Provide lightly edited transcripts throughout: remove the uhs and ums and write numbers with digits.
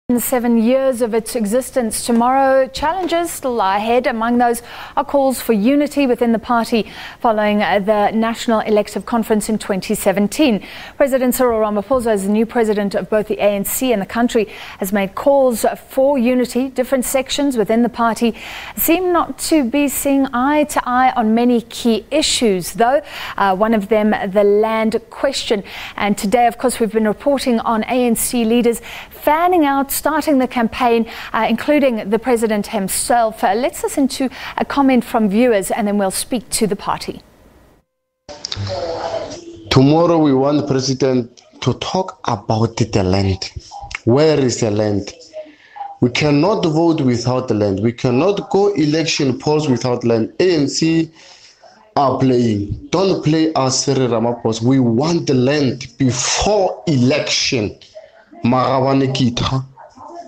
In 7 years of its existence, tomorrow challenges still lie ahead. Among those are calls for unity within the party following the National Elective conference in 2017. President Cyril Ramaphosa, as the new president of both the ANC and the country, has made calls for unity. Different sections within the party seem not to be seeing eye to eye on many key issues, though. One of them, the land question. And today, of course, we've been reporting on ANC leaders fanning out, starting the campaign, including the president himself. Let's listen to a comment from viewers and then we'll speak to the party. Tomorrow we want the president to talk about the land. Where is the land? We cannot vote without the land. We cannot go election polls without land. ANC are playing. Don't play us, Cyril Ramaphosa. We want the land before election.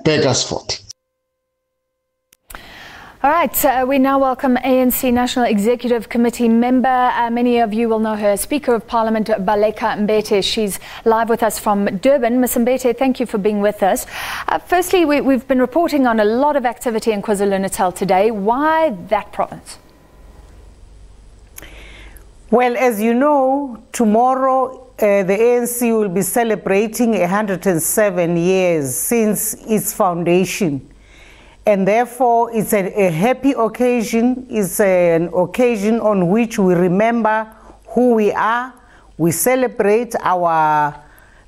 Begersford. All right, we now welcome ANC National Executive Committee member. Many of you will know her, Speaker of Parliament, Baleka Mbete. She's live with us from Durban. Ms. Mbete, thank you for being with us. Firstly, we've been reporting on a lot of activity in KwaZulu-Natal today. Why that province? Well, as you know, tomorrow the ANC will be celebrating 107 years since its foundation. And therefore, it's a happy occasion. It's an occasion on which we remember who we are. We celebrate our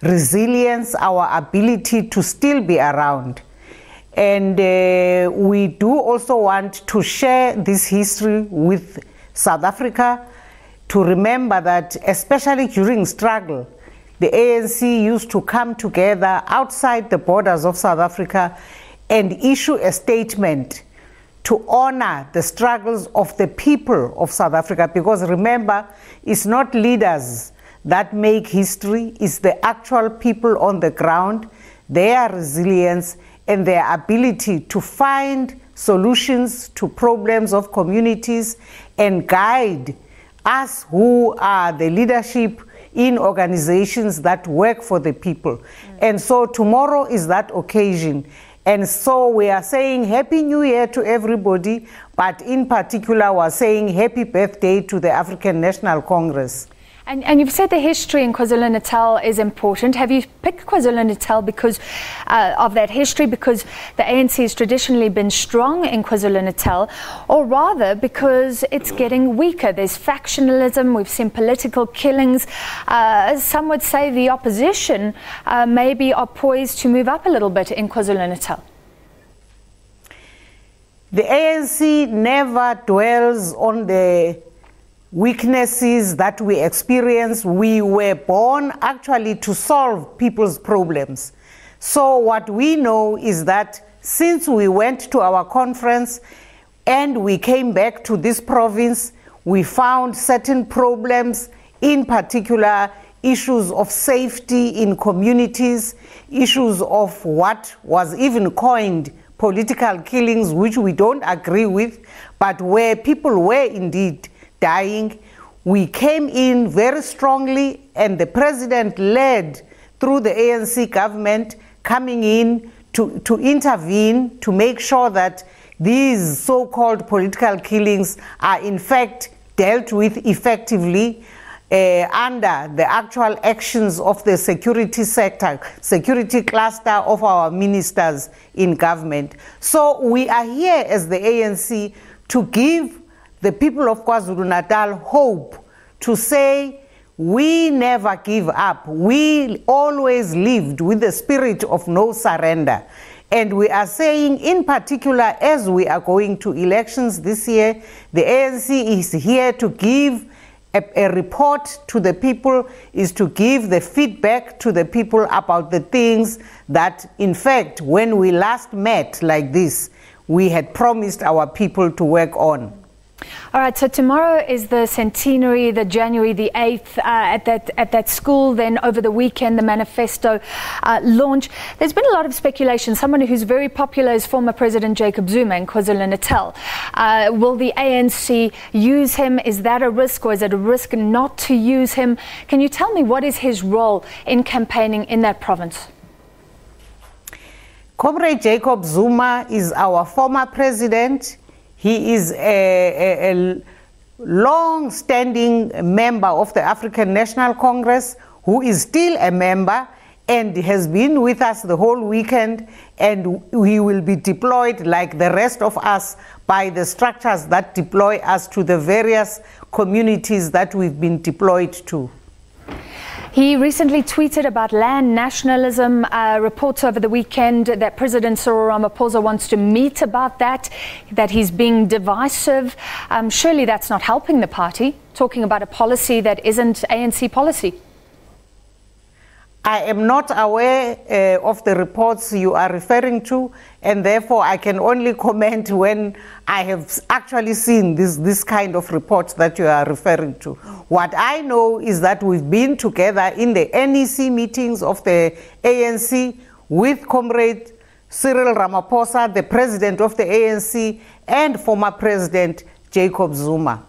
resilience, our ability to still be around. And we do also want to share this history with South Africa, to remember that, especially during struggle, the ANC used to come together outside the borders of South Africa and issue a statement to honor the struggles of the people of South Africa. Because remember, it's not leaders that make history, it's the actual people on the ground, their resilience and their ability to find solutions to problems of communities and guide us who are the leadership in organizations that work for the people. And so tomorrow is that occasion. And so we are saying Happy New Year to everybody, but in particular we're saying happy birthday to the African National Congress. And you've said the history in KwaZulu-Natal is important. Have you picked KwaZulu-Natal because of that history, because the ANC has traditionally been strong in KwaZulu-Natal, or rather because it's getting weaker? There's factionalism, we've seen political killings. Some would say the opposition maybe are poised to move up a little bit in KwaZulu-Natal. The ANC never dwells on the weaknesses that we experience. We were born actually to solve people's problems. So what we know is that since we went to our conference and we came back to this province, we found certain problems, in particular issues of safety in communities, issues of what was even coined political killings, which we don't agree with, but where people were indeed dying. We came in very strongly, and the president led through the ANC government coming in to intervene to make sure that these so-called political killings are in fact dealt with effectively under the actual actions of the security sector, security cluster of our ministers in government. So we are here as the ANC to give the people of KwaZulu-Natal hope, to say we never give up. We always lived with the spirit of no surrender. And we are saying, in particular, as we are going to elections this year, the ANC is here to give a report to the people, is to give the feedback to the people about the things that, in fact, when we last met like this, we had promised our people to work on. All right, so tomorrow is the centenary, the January the 8th, at that school. Then over the weekend, the Manifesto launch. There's been a lot of speculation. Someone who's very popular is former President Jacob Zuma in KwaZulu-Natal. Will the ANC use him? Is that a risk, or is it a risk not to use him? Can you tell me what is his role in campaigning in that province? Comrade Jacob Zuma is our former president. He is a long-standing member of the African National Congress, who is still a member and has been with us the whole weekend, and he will be deployed like the rest of us by the structures that deploy us to the various communities that we've been deployed to. He recently tweeted about land nationalism, reports over the weekend that President Cyril Ramaphosa wants to meet about that he's being divisive. Surely that's not helping the party, talking about a policy that isn't ANC policy. I am not aware of the reports you are referring to, and therefore I can only comment when I have actually seen this kind of reports that you are referring to. What I know is that we've been together in the NEC meetings of the ANC with Comrade Cyril Ramaphosa, the president of the ANC, and former President Jacob Zuma.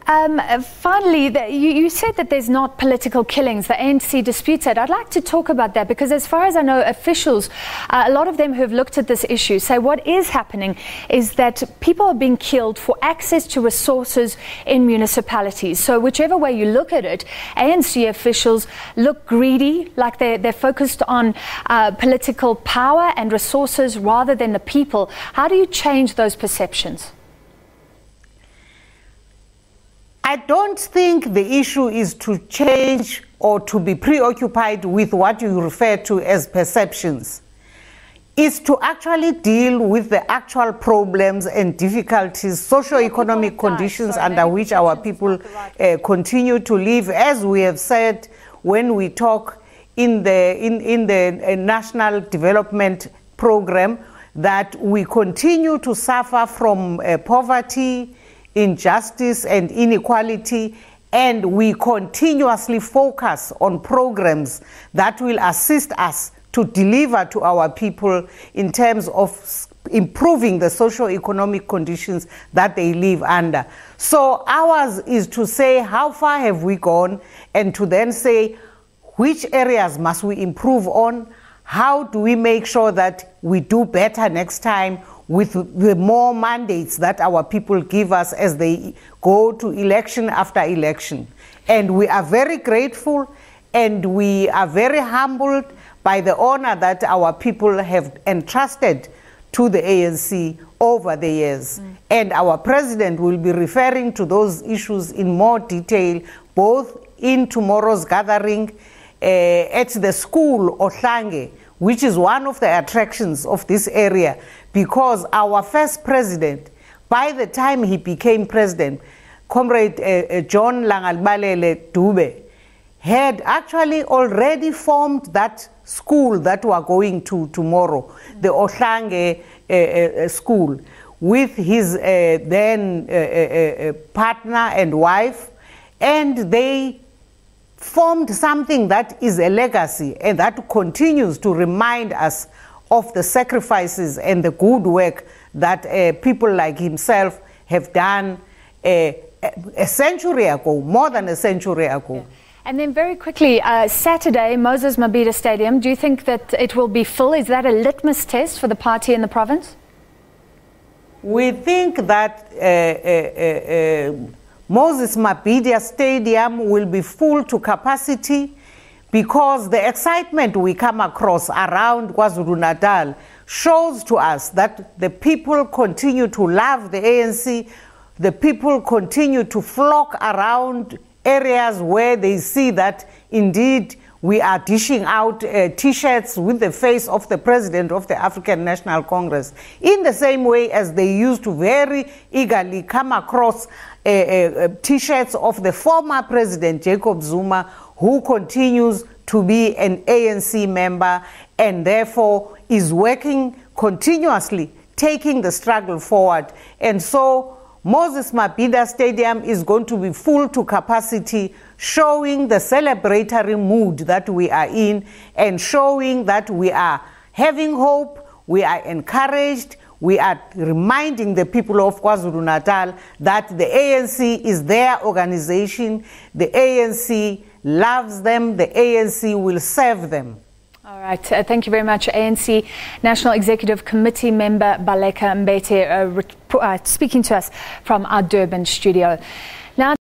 Finally, you said that there's not political killings, the ANC disputes it. I'd like to talk about that because as far as I know, officials, a lot of them who have looked at this issue say what is happening is that people are being killed for access to resources in municipalities. So whichever way you look at it, ANC officials look greedy, like they're focused on political power and resources rather than the people. How do you change those perceptions? I don't think the issue is to change or to be preoccupied with what you refer to as perceptions. It's to actually deal with the actual problems and difficulties, socioeconomic conditions under which our people continue to live. As we have said when we talk in the National Development Program, that we continue to suffer from poverty, injustice and inequality, and we continuously focus on programs that will assist us to deliver to our people in terms of improving the socio-economic conditions that they live under. So ours is to say how far have we gone, and to then say which areas must we improve on, how do we make sure that we do better next time with the more mandates that our people give us as they go to election after election. And we are very grateful and we are very humbled by the honor that our people have entrusted to the ANC over the years. And our president will be referring to those issues in more detail, both in tomorrow's gathering at the school Ohlange, which is one of the attractions of this area, because our first president, by the time he became president, Comrade John Langalibalele Dube, had actually already formed that school that we are going to tomorrow, the Ohlange school, with his then partner and wife, and they formed something that is a legacy and that continues to remind us of the sacrifices and the good work that people like himself have done a century ago, more than a century ago. Yeah. And then very quickly, Saturday, Moses Mabhida Stadium, do you think that it will be full? Is that a litmus test for the party in the province? We think that Moses Mabhida Stadium will be full to capacity because the excitement we come across around KwaZulu-Natal shows to us that the people continue to love the ANC, the people continue to flock around areas where they see that indeed we are dishing out T-shirts with the face of the president of the African National Congress, in the same way as they used to very eagerly come across T-shirts of the former president Jacob Zuma, who continues to be an ANC member and therefore is working continuously, taking the struggle forward. And so Moses Mabhida Stadium is going to be full to capacity, showing the celebratory mood that we are in and showing that we are having hope, we are encouraged, we are reminding the people of KwaZulu-Natal that the ANC is their organization, the ANC loves them, the ANC will serve them. All right. Thank you very much, ANC National Executive Committee member Baleka Mbete, speaking to us from our Durban studio.